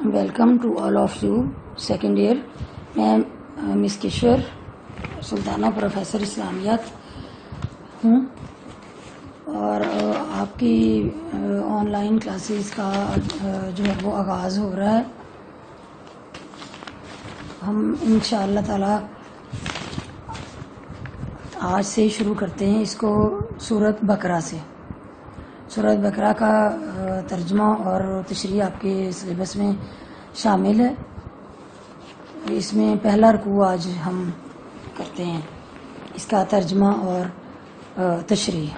Welcome to all of you second year. میں Miss کشور سلطانہ professor اسلامیات ہوں اور آپ کی آن لائن کلاسز کا جو ہے وہ آغاز ہو رہا ہے. ہم انشاءاللہ تعالی آج سے شروع کرتے ہیں اس کو سورۃ بقرہ سے. سورۃ بقرہ کا ترجمہ اور تشریح آپ کے سلیبس میں شامل ہے. اس میں پہلا رکوع آج ہم کرتے ہیں، اس کا ترجمہ اور تشریح.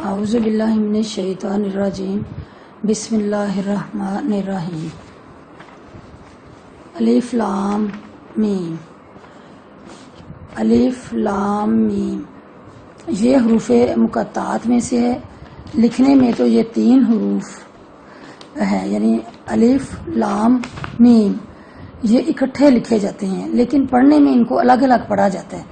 اعوذ باللہ من الشیطان الرجیم. بسم اللہ الرحمن الرحیم. الف لام میم. الف لام میم یہ حروف مقطعات میں سے ہے. لکھنے میں تو یہ 3 حروف ہیں، یعنی الف لام میم یہ اکٹھے لکھے جاتے ہیں، لیکن پڑھنے میں ان کو الگ الگ پڑھا جاتا ہے.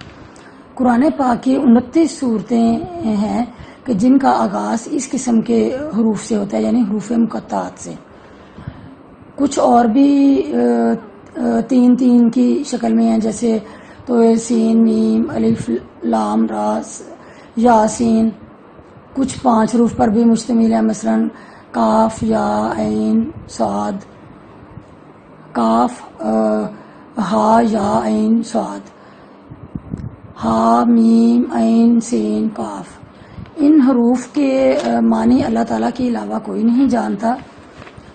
قرآن پاک کی 29 صورتیں ہیں کہ جن کا آغاز اس قسم کے حروف سے ہوتا ہے، یعنی حروف مقطعات سے. کچھ اور بھی 3 کی شکل میں ہیں، جیسے تو سین میم الف لام را یاسین. کچھ 5 حروف پر بھی مشتمل ہے، مثلا کاف یا عین صاد، کاف ہا یا عین صاد، ہا میم عین سین کاف. ان حروف کے معنی اللہ تعالیٰ کے علاوہ کوئی نہیں جانتا.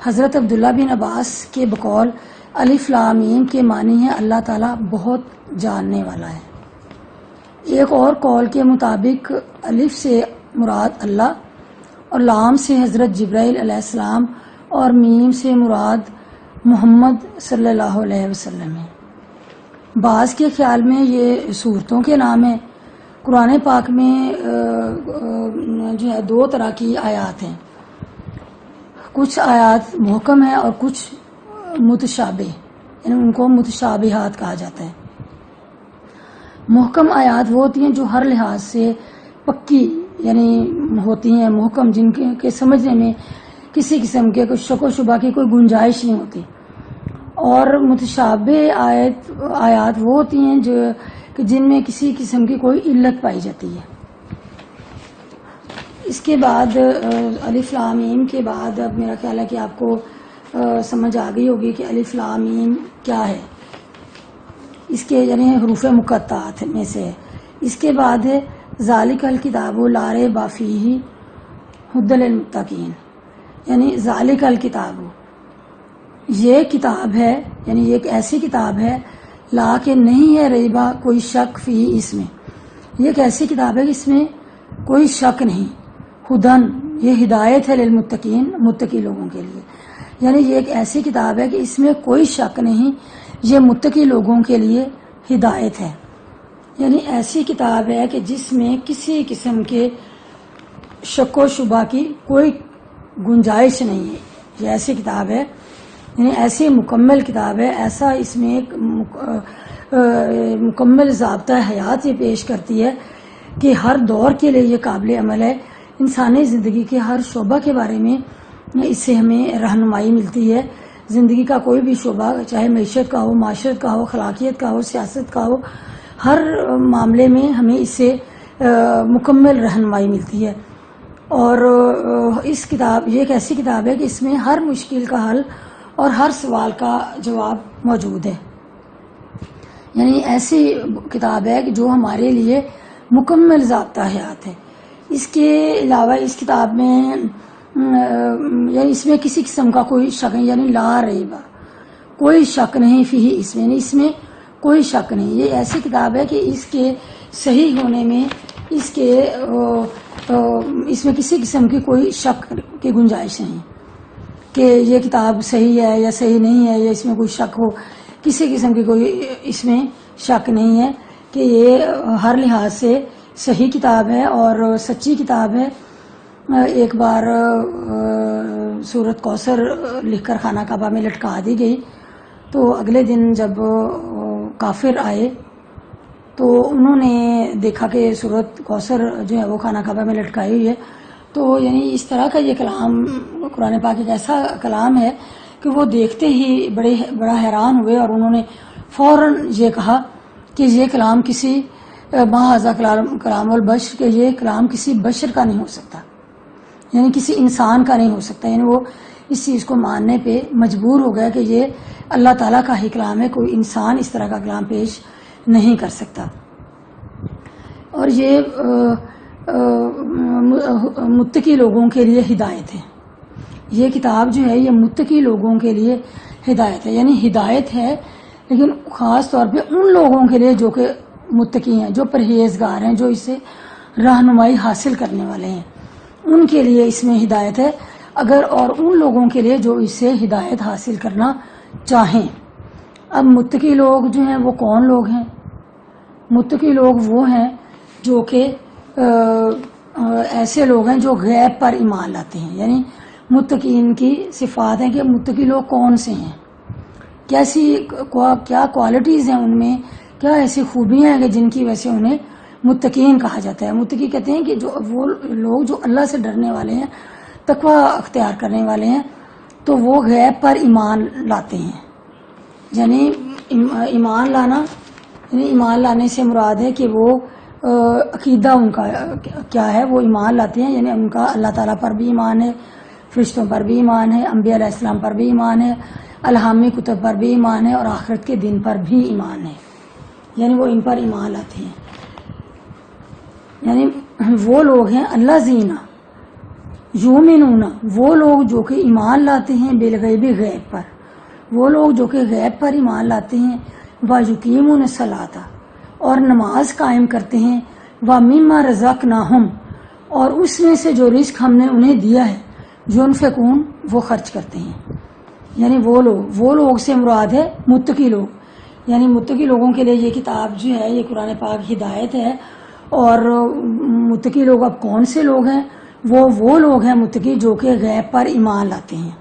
حضرت عبداللہ بن عباس کے بقول الف لام میم کے معنی ہے اللہ تعالیٰ بہت جاننے والا ہے. ایک اور قول کے مطابق الف سے مراد اللہ اور لام سے حضرت جبرائیل علیہ السلام اور میم سے مراد محمد صلی اللہ علیہ وسلم ہے. بعض کے خیال میں یہ صورتوں کے نام ہیں. قرآن پاک میں جو ہے 2 طرح کی آیات ہیں. کچھ آیات محکم ہیں اور کچھ متشابہ، یعنی ان کو متشابہات کہا جاتا ہے. محکم آیات وہ ہوتی ہیں جو ہر لحاظ سے پکی یعنی ہوتی ہیں، محکم، جن کے سمجھنے میں کسی قسم کے کوئی شک و شبہ کی کوئی گنجائش نہیں ہوتی. اور متشابہ آیات وہ ہوتی ہیں جو کہ جن میں کسی قسم کی کوئی علت پائی جاتی ہے. اس کے بعد الف لام میم کے بعد اب میرا خیال ہے کہ آپ کو سمجھ آ گئی ہوگی کہ الف لام میم کیا ہے. اس کے یعنی حروف مقطعات میں سے ہے. اس کے بعد ہے ذالک الکتاب لا ریب فیہ ھدی للمتقین، یعنی ذالک الکتاب یہ کتاب ہے، یعنی یہ ایک ایسی کتاب ہے لا کہ نہیں ہے ریبا کوئی شک فی اس میں. یہ ایک ایسی کتاب ہے کہ اس میں کوئی شک نہیں. ہدن یہ ہدایت ہے للمتقین متقی لوگوں کے لیے، یعنی یہ ایک ایسی کتاب ہے کہ اس میں کوئی شک نہیں، یہ متقی لوگوں کے لیے ہدایت ہے. یعنی ایسی کتاب ہے کہ جس میں کسی قسم کے شک و شبہ کی کوئی گنجائش نہیں ہے. یہ ایسی کتاب ہے، یعنی ایسی مکمل کتاب ہے، ایسا اس میں ایک مکمل ضابطہ حیات یہ پیش کرتی ہے کہ ہر دور کے لیے یہ قابل عمل ہے. انسانی زندگی کے ہر شعبہ کے بارے میں اس سے ہمیں رہنمائی ملتی ہے. زندگی کا کوئی بھی شعبہ، چاہے معیشت کا ہو، معاشرت کا ہو، خلاقیت کا ہو، سیاست کا ہو، ہر معاملے میں ہمیں اس سے مکمل رہنمائی ملتی ہے. اور اس کتاب یہ ایک ایسی کتاب ہے کہ اس میں ہر مشکل کا حل اور ہر سوال کا جواب موجود ہے. یعنی ایسی کتاب ہے کہ جو ہمارے لیے مکمل ضابطہ حیات ہے. اس کے علاوہ اس کتاب میں یعنی اس میں کسی قسم کا کوئی شک نہیں، یعنی لا ریبا کوئی شک نہیں فی اس میں، یعنی اس میں کوئی شک نہیں. یہ ایسی کتاب ہے کہ اس کے صحیح ہونے میں اس میں کسی قسم کی کوئی شک کی گنجائش نہیں کہ یہ کتاب صحیح ہے یا صحیح نہیں ہے، یا اس میں کوئی شک ہو. کسی قسم کی کوئی اس میں شک نہیں ہے کہ یہ ہر لحاظ سے صحیح کتاب ہے اور سچی کتاب ہے. ایک بار سورۃ کوثر لکھ کر خانہ کعبہ میں لٹکا دی گئی، تو اگلے دن جب کافر آئے تو انہوں نے دیکھا کہ سورۃ کوثر جو ہے وہ خانہ کعبہ میں لٹکائی ہوئی ہے، تو یعنی اس طرح کا یہ کلام قرآن پاک ایک ایسا کلام ہے کہ وہ دیکھتے ہی بڑا حیران ہوئے، اور انہوں نے فوراً یہ کہا کہ یہ کلام کسی ماحذا کلام البشر، کہ یہ کلام کسی بشر کا نہیں ہو سکتا، یعنی کسی انسان کا نہیں ہو سکتا. یعنی وہ اس چیز کو ماننے پہ مجبور ہو گیا کہ یہ اللہ تعالیٰ کا ہی کلام ہے، کوئی انسان اس طرح کا کلام پیش نہیں کر سکتا. اور یہ متقی لوگوں کے لیے ہدایت ہے. یہ کتاب جو ہے یہ متقی لوگوں کے لیے ہدایت ہے، یعنی ہدایت ہے لیکن خاص طور پہ ان لوگوں کے لیے جو کہ متقی ہیں، جو پرہیزگار ہیں، جو اس سے رہنمائی حاصل کرنے والے ہیں، ان کے لیے اس میں ہدایت ہے. اور ان لوگوں کے لیے جو اس سے ہدایت حاصل کرنا چاہیں. اب متقی لوگ جو ہیں وہ کون لوگ ہیں؟ متقی لوگ وہ ہیں جو کہ ایسے لوگ ہیں جو غیب پر ایمان لاتے ہیں. یعنی متقین کی صفات ہیں کہ متقی لوگ کون سے ہیں، کیا کوالٹیز ہیں ان میں، کیا ایسی خوبیاں ہیں کہ جن کی وجہ سے انہیں متقین کہا جاتا ہے. متقی کہتے ہیں کہ جو وہ لوگ جو اللہ سے ڈرنے والے ہیں، تقوی اختیار کرنے والے ہیں، تو وہ غیب پر ایمان لاتے ہیں. یعنی ایمان لانے سے مراد ہے کہ وہ عقیدہ ان کا کیا ہے، وہ ایمان لاتے ہیں. یعنی ان کا اللہ تعالیٰ پر بھی ایمان ہے، فرشتوں پر بھی ایمان ہے، انبیاء علیہ السلام پر بھی ایمان ہے، الہامی کتب پر بھی ایمان ہے، اور آخرت کے دن پر بھی ایمان ہے. یعنی وہ ان پر ایمان لاتے ہیں. یعنی وہ لوگ ہیں الذین یؤمنون، وہ لوگ جو کہ ایمان لاتے ہیں بالغیب، غیب پر. وہ لوگ جو کہ غیب پر ایمان لاتے ہیں، وَیُقِیمُونَ الصَّلَاةَ، اور نماز قائم کرتے ہیں، وَمِمَّا رَزَقْنَاهُمْ، اور اس میں سے جو رزق ہم نے انہیں دیا ہے، يُنْفِقُونَ، وہ خرچ کرتے ہیں. یعنی وہ لوگ سے مراد ہے متقی لوگ. یعنی متقی لوگوں کے لیے یہ کتاب جو ہے یہ قرآن پاک ہدایت ہے. اور متقی لوگ اب کون سے لوگ ہیں؟ وہ لوگ ہیں متقی جو کہ غیب پر ایمان لاتے ہیں.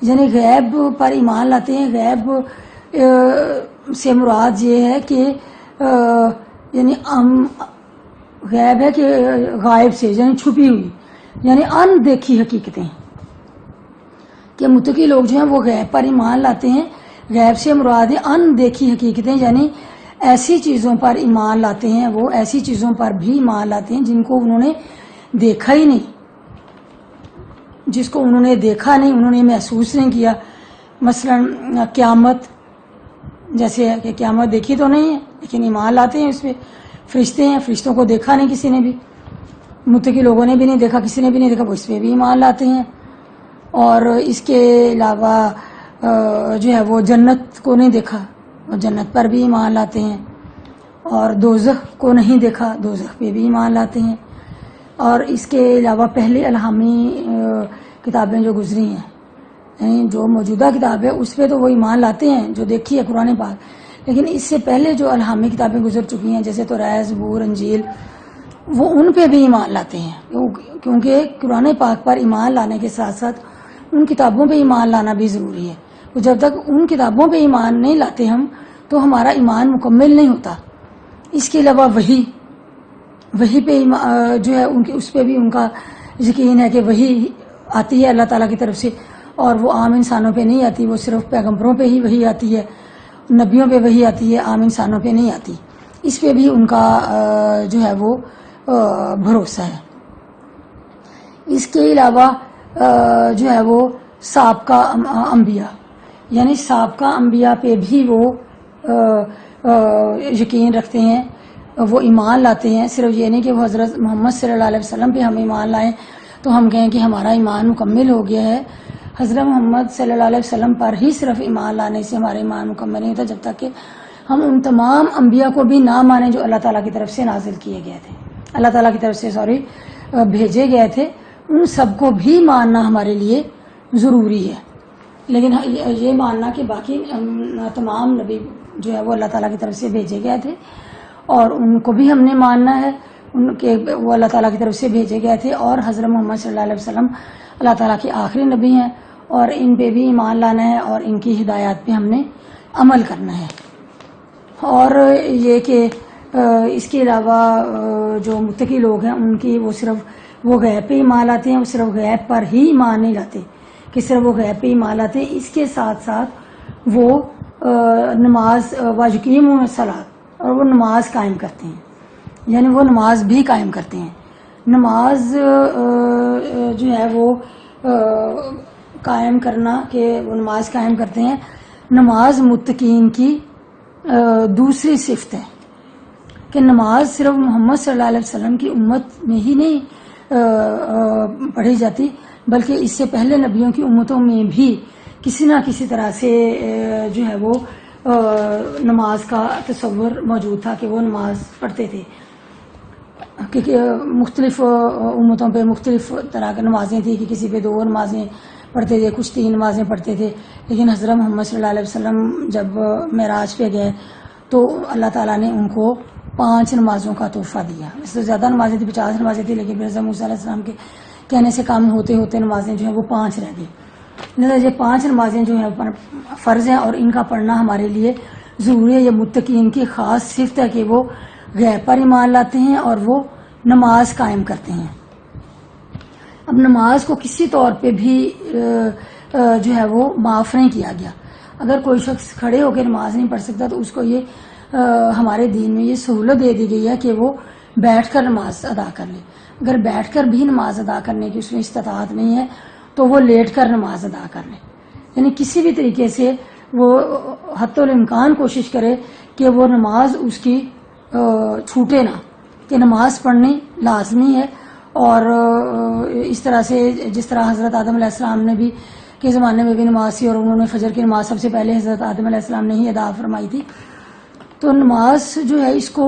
یعنی غیب پر ایمان لاتے ہیں. غیب سے مراد یہ ہے کہ یعنی غیب ہے کہ غائب سے، یعنی چھپی ہوئی، یعنی ان دیکھی حقیقتیں. کہ متقی لوگ جو ہیں وہ غیب پر ایمان لاتے ہیں. غیب سے مراد ہے ان دیکھی حقیقتیں، یعنی ایسی چیزوں پر ایمان لاتے ہیں، وہ ایسی چیزوں پر بھی ایمان لاتے ہیں جن کو انہوں نے دیکھا ہی نہیں، جس کو انہوں نے دیکھا نہیں، انہوں نے محسوس نہیں کیا. مثلا قیامت، جیسے کہ قیامت دیکھی تو نہیں ہے لیکن ایمان لاتے ہیں اس پہ. فرشتے ہیں، فرشتوں کو دیکھا نہیں کسی نے بھی، متقی لوگوں نے بھی نہیں دیکھا، کسی نے بھی نہیں دیکھا، وہ اس پہ بھی ایمان لاتے ہیں. اور اس کے علاوہ جو ہے وہ جنت کو نہیں دیکھا، وہ جنت پر بھی ایمان لاتے ہیں. اور دوزخ کو نہیں دیکھا، دوزخ پہ بھی ایمان لاتے ہیں. اور اس کے علاوہ پہلے الہامی کتابیں جو گزری ہیں، یعنی جو موجودہ کتاب ہے اس پہ تو وہ ایمان لاتے ہیں جو دیکھی ہے قرآن پاک. لیکن اس سے پہلے جو الہامی کتابیں گزر چکی ہیں جیسے توراۃ، زبور، انجیل، وہ ان پہ بھی ایمان لاتے ہیں. کیونکہ قرآن پاک پر ایمان لانے کے ساتھ ساتھ ان کتابوں پہ ایمان لانا بھی ضروری ہے. تو جب تک ان کتابوں پہ ایمان نہیں لاتے ہم تو ہمارا ایمان مکمل نہیں ہوتا. اس کے علاوہ وحی پہ جو ہے اس پہ بھی ان کا یقین ہے کہ وحی آتی ہے اللہ تعالیٰ کی طرف سے، اور وہ عام انسانوں پہ نہیں آتی، وہ صرف پیغمبروں پہ ہی وحی آتی ہے، نبیوں پہ وحی آتی ہے، عام انسانوں پہ نہیں آتی. اس پہ بھی ان کا جو ہے وہ بھروسہ ہے. اس کے علاوہ جو ہے وہ سابقہ انبیاء، یعنی سابقہ انبیاء پہ بھی وہ یقین رکھتے ہیں، وہ ایمان لاتے ہیں. صرف یہ نہیں کہ وہ حضرت محمد صلی اللہ علیہ وسلم پہ ہم ایمان لائیں تو ہم کہیں کہ ہمارا ایمان مکمل ہو گیا ہے. حضرت محمد صلی اللہ علیہ وسلم پر ہی صرف ایمان لانے سے ہمارا ایمان مکمل نہیں ہوتا جب تک کہ ہم ان تمام انبیاء کو بھی نہ مانیں جو اللہ تعالیٰ کی طرف سے نازل کیے گئے تھے، اللہ تعالیٰ کی طرف سے بھیجے گئے تھے. ان سب کو بھی ماننا ہمارے لیے ضروری ہے. لیکن یہ ماننا کہ باقی تمام نبی جو ہے وہ اللہ تعالیٰ کی طرف سے بھیجے گئے تھے اور ان کو بھی ہم نے ماننا ہے، ان کے وہ اللہ تعالیٰ کی طرف سے بھیجے گئے تھے، اور حضرت محمد صلی اللہ علیہ وسلم اللہ تعالیٰ کے آخری نبی ہیں، اور ان پہ بھی ایمان لانا ہے اور ان کی ہدایات پہ ہم نے عمل کرنا ہے. اور یہ کہ اس کے علاوہ جو متقی لوگ ہیں ان کی وہ صرف وہ غیب پہ ایمان لاتے ہیں، وہ صرف غیب پر ہی ایمان نہیں لاتے کہ صرف وہ غیب پہ ایمان لاتے ہیں، اس کے ساتھ ساتھ وہ نماز واجقیمون الصلاۃ، اور وہ نماز قائم کرتے ہیں، یعنی وہ نماز بھی قائم کرتے ہیں۔ نماز جو ہے وہ قائم کرنا، کہ وہ نماز قائم کرتے ہیں، نماز متقین کی دوسری صفت ہے کہ نماز صرف محمد صلی اللہ علیہ وسلم کی امت میں ہی نہیں پڑھی جاتی، بلکہ اس سے پہلے نبیوں کی امتوں میں بھی کسی نہ کسی طرح سے جو ہے وہ نماز کا تصور موجود تھا کہ وہ نماز پڑھتے تھے، کیونکہ مختلف امتوں پہ مختلف طرح کی نمازیں تھیں، کہ کسی پہ 2 نمازیں پڑھتے تھے، کچھ 3 نمازیں پڑھتے تھے، لیکن حضرت محمد صلی اللہ علیہ وسلم جب معراج پہ گئے تو اللہ تعالیٰ نے ان کو 5 نمازوں کا تحفہ دیا۔ اس سے زیادہ نمازیں تھیں، 50 نمازیں تھیں، لیکن حضرت موسیٰ علیہ السلام کے کہنے سے کام ہوتے ہوتے نمازیں جو ہیں وہ 5 رہ گئی۔ یہ 5 نمازیں جو ہیں فرض ہیں، اور ان کا پڑھنا ہمارے لیے ضروری ہے۔ یہ متقین کی خاص صفت ہے کہ وہ غیب پر ایمان لاتے ہیں اور وہ نماز قائم کرتے ہیں۔ اب نماز کو کسی طور پہ بھی جو ہے وہ معاف نہیں کیا گیا۔ اگر کوئی شخص کھڑے ہو کے نماز نہیں پڑھ سکتا تو اس کو یہ ہمارے دین میں یہ سہولت دے دی گئی ہے کہ وہ بیٹھ کر نماز ادا کر لے۔ اگر بیٹھ کر بھی نماز ادا کرنے کی اس میں استطاعت نہیں ہے تو وہ لیٹ کر نماز ادا کر لے، یعنی کسی بھی طریقے سے وہ حتی الامکان کوشش کرے کہ وہ نماز اس کی چھوٹے نہ، کہ نماز پڑھنی لازمی ہے۔ اور اس طرح سے جس طرح حضرت آدم علیہ السلام نے بھی کے زمانے میں بھی نماز تھی، اور انہوں نے فجر کی نماز سب سے پہلے حضرت آدم علیہ السلام نے ہی ادا فرمائی تھی۔ تو نماز جو ہے اس کو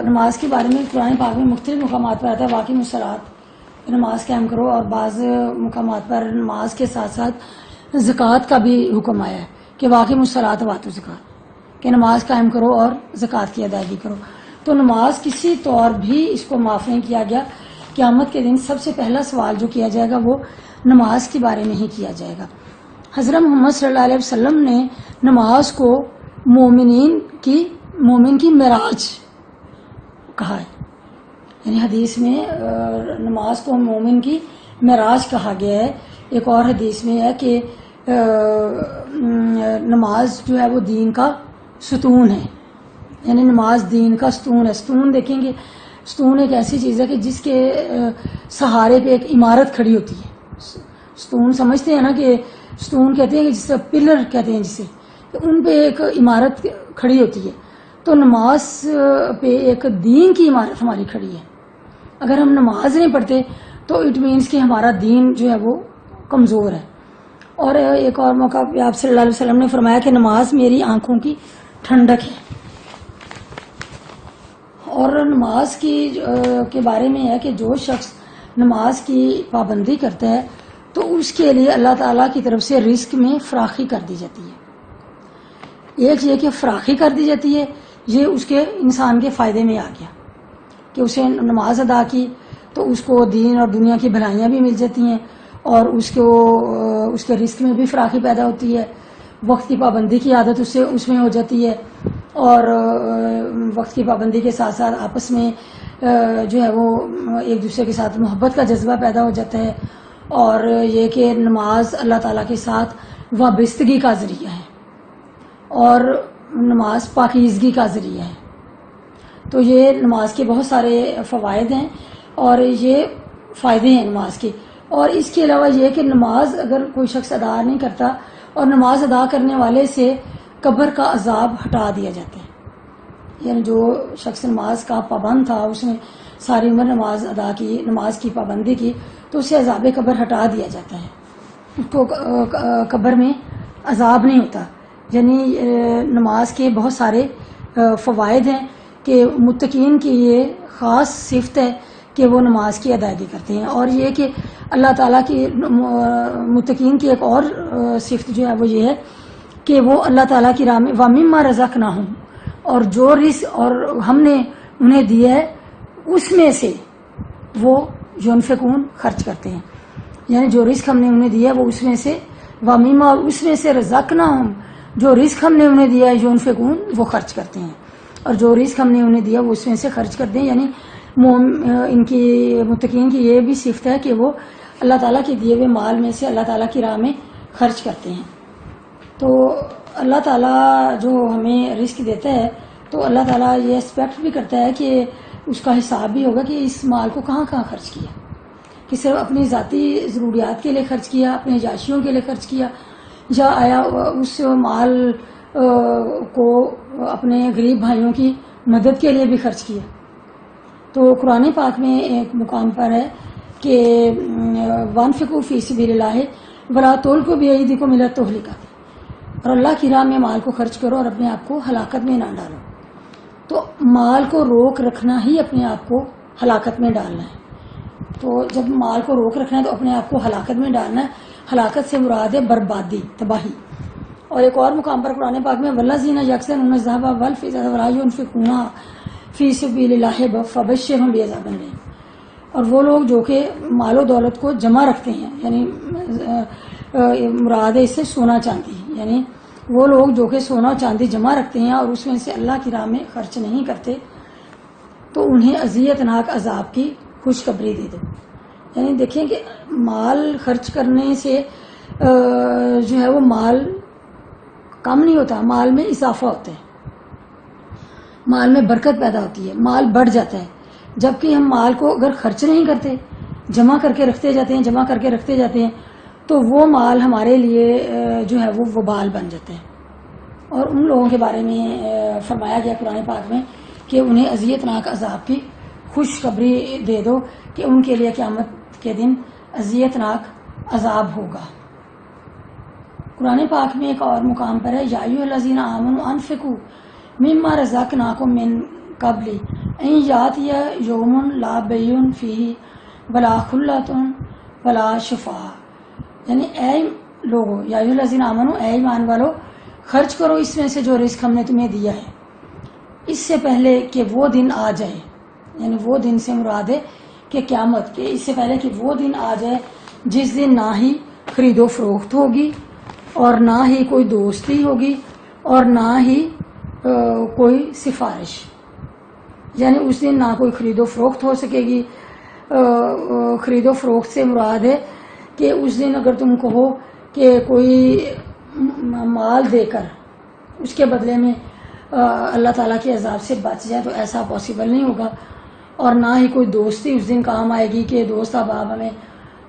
نماز کے بارے میں قرآن پاک میں مختلف مقامات پر آتا ہے، واقعی الصلاۃ، نماز قائم کرو، اور بعض مقامات پر نماز کے ساتھ ساتھ زکوٰۃ کا بھی حکم آیا ہے کہ واقعی الصلاۃ وآتوا الزکاۃ، کہ نماز قائم کرو اور زکوٰۃ کی ادائیگی کرو۔ تو نماز کسی طور بھی اس کو معاف نہیں کیا گیا۔ قیامت کے دن سب سے پہلا سوال جو کیا جائے گا وہ نماز کے بارے میں ہی کیا جائے گا۔ حضرت محمد صلی اللہ علیہ وسلم نے نماز کو مومن کی معراج کہا ہے، یعنی حدیث میں نماز کو مومن کی معراج کہا گیا ہے۔ ایک اور حدیث میں ہے کہ نماز جو ہے وہ دین کا ستون ہے، یعنی نماز دین کا ستون ہے۔ ستون دیکھیں گے، ستون ایک ایسی چیز ہے کہ جس کے سہارے پہ ایک عمارت کھڑی ہوتی ہے۔ ستون سمجھتے ہیں نا، کہ ستون کہتے ہیں کہ جسے پلر کہتے ہیں، جسے ان پہ ایک عمارت کھڑی ہوتی ہے۔ تو نماز پہ ایک دین کی عمارت ہماری کھڑی ہے۔ اگر ہم نماز نہیں پڑھتے تو اٹ مینس کہ ہمارا دین جو ہے وہ کمزور ہے۔ اور ایک اور موقع پہ آپ صلی اللہ علیہ وسلم نے فرمایا کہ نماز میری آنکھوں کی ٹھنڈک ہے۔ اور نماز کے بارے میں ہے کہ جو شخص نماز کی پابندی کرتا ہے تو اس کے لیے اللہ تعالیٰ کی طرف سے رزق میں فراخی کر دی جاتی ہے۔ ایک یہ کہ فراخی کر دی جاتی ہے، یہ اس کے انسان کے فائدے میں آ گیا کہ اسے نماز ادا کی تو اس کو دین اور دنیا کی بھلائیاں بھی مل جاتی ہیں، اور اس کے رزق میں بھی فراخی پیدا ہوتی ہے۔ وقت کی پابندی کی عادت اس میں ہو جاتی ہے، اور وقت کی پابندی کے ساتھ ساتھ آپس میں جو ہے وہ ایک دوسرے کے ساتھ محبت کا جذبہ پیدا ہو جاتا ہے، اور یہ کہ نماز اللہ تعالیٰ کے ساتھ وابستگی کا ذریعہ ہے، اور نماز پاکیزگی کا ذریعہ ہے۔ تو یہ نماز کے بہت سارے فوائد ہیں، اور یہ فائدے ہیں نماز کے۔ اور اس کے علاوہ یہ کہ نماز اگر کوئی شخص ادا نہیں کرتا، اور نماز ادا کرنے والے سے قبر کا عذاب ہٹا دیا جاتا ہے، یعنی جو شخص نماز کا پابند تھا، اس نے ساری عمر نماز ادا کی، نماز کی پابندی کی، تو اسے عذاب قبر ہٹا دیا جاتا ہے، اس کو قبر میں عذاب نہیں ہوتا۔ یعنی نماز کے بہت سارے فوائد ہیں کہ متقین کی یہ خاص صفت ہے کہ وہ نماز کی ادائیگی کرتے ہیں۔ اور یہ کہ اللہ تعالیٰ کی متقین کی ایک اور صفت جو ہے وہ یہ ہے کہ وہ اللہ تعالیٰ کی راہ میں وَمِمَّا رَزَقْنَاهُمْ، اور جو رزق اور ہم نے انہیں دیا ہے اس میں سے وہ ينفقون خرچ کرتے ہیں، یعنی جو رزق ہم نے انہیں دیا ہے وہ اس میں سے وَمِمَّا، اور اس میں سے رَزَقْنَاهُمْ، جو رزق ہم نے انہیں دیا ہے ينفقون، وہ خرچ کرتے ہیں، اور جو رزق ہم نے انہیں دیا وہ اس میں سے خرچ کرتے ہیں۔ یعنی ان کی متقین کی یہ بھی صفت ہے کہ وہ اللہ تعالیٰ کے دیے ہوئے مال میں سے اللہ تعالیٰ کی راہ میں خرچ کرتے ہیں. تو اللہ تعالیٰ جو ہمیں رزق دیتا ہے تو اللہ تعالیٰ یہ ایکسپیکٹ بھی کرتا ہے کہ اس کا حساب بھی ہوگا کہ اس مال کو کہاں کہاں خرچ کیا, کہ صرف اپنی ذاتی ضروریات کے لیے خرچ کیا, اپنے عیاشیوں کے لیے خرچ کیا, یا آیا اس مال کو اپنے غریب بھائیوں کی مدد کے لیے بھی خرچ کیا. تو قرآن پاک میں ایک مقام پر ہے کہ وانفقوا فی سبیل اللہ ولا تلقوا بایدیکم الی التہلکہ, اور اللہ کی راہ میں مال کو خرچ کرو اور اپنے آپ کو ہلاکت میں نہ ڈالو. تو مال کو روک رکھنا ہی اپنے آپ کو ہلاکت میں ڈالنا ہے. تو جب مال کو روک رکھنا ہے تو اپنے آپ کو ہلاکت میں ڈالنا ہے. ہلاکت سے مراد ہے بربادی, تباہی. اور ایک اور مقام پر قرآن پاک میں والذین یکسرون الذھب والفضة ولا ينفقونها فی سبیل اللہ فبشرهم بعذاب الیم. اور وہ لوگ جو کہ مال و دولت کو جمع رکھتے ہیں, یعنی مراد ہے اس سے سونا چاندی, یعنی وہ لوگ جو کہ سونا چاندی جمع رکھتے ہیں اور اس میں سے اللہ کی راہ میں خرچ نہیں کرتے, تو انہیں اذیت ناک عذاب کی خوشخبری دے دو. یعنی دیکھیں کہ مال خرچ کرنے سے جو ہے وہ مال کم نہیں ہوتا, مال میں اضافہ ہوتا ہے, مال میں برکت پیدا ہوتی ہے, مال بڑھ جاتا ہے. جبکہ ہم مال کو اگر خرچ نہیں کرتے, جمع کر کے رکھتے جاتے ہیں, جمع کر کے رکھتے جاتے ہیں, تو وہ مال ہمارے لیے جو ہے وہ وبال بن جاتا ہے. اور ان لوگوں کے بارے میں فرمایا گیا قرآن پاک میں کہ انہیں اذیت ناک عذاب کی خوشخبری دے دو کہ ان کے لیے قیامت کے دن اذیت ناک عذاب ہوگا. قرآن پاک میں ایک اور مقام پر ہے یا ایھا الذین آمنوا انفقوا مما رزقناکم من قبل ان یاتی یوم لا بیع فیہ ولا خلۃ ولا شفاعۃ. یعنی اے لوگو, یا ایھا الذین آمنوا, اے ایمان والو, خرچ کرو اس میں سے جو رزق ہم نے تمہیں دیا ہے, اس سے پہلے کہ وہ دن آ جائے. یعنی وہ دن سے مراد ہے کہ قیامت کے, اس سے پہلے کہ وہ دن آ جائے جس دن نہ ہی خرید و فروخت ہوگی اور نہ ہی کوئی دوستی ہوگی اور نہ ہی کوئی سفارش. یعنی اس دن نہ کوئی خرید و فروخت ہو سکے گی. خرید و فروخت سے مراد ہے کہ اس دن اگر تم کہو کہ کوئی مال دے کر اس کے بدلے میں اللہ تعالیٰ کے عذاب سے بچ جائے تو ایسا پاسبل نہیں ہوگا. اور نہ ہی کوئی دوستی اس دن کام آئے گی کہ دوست احباب ہمیں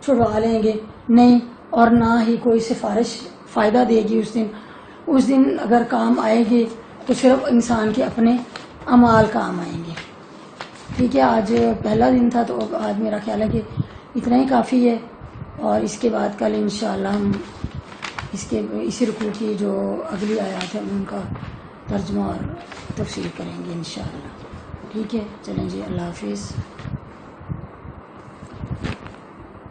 چھڑوا لیں گے, نہیں. اور نہ ہی کوئی سفارش فائدہ دے گی اس دن. اس دن اگر کام آئے گی تو صرف انسان کے اپنے اعمال کام آئیں گے. ٹھیک ہے, آج پہلا دن تھا تو آج میرا خیال ہے کہ اتنا ہی کافی ہے. اور اس کے بعد کل انشاءاللہ ہم اسی رکوع کی جو اگلی آیات ہیں ان کا ترجمہ اور تفسیر کریں گے انشاءاللہ. ٹھیک ہے, چلیں جی, اللہ حافظ.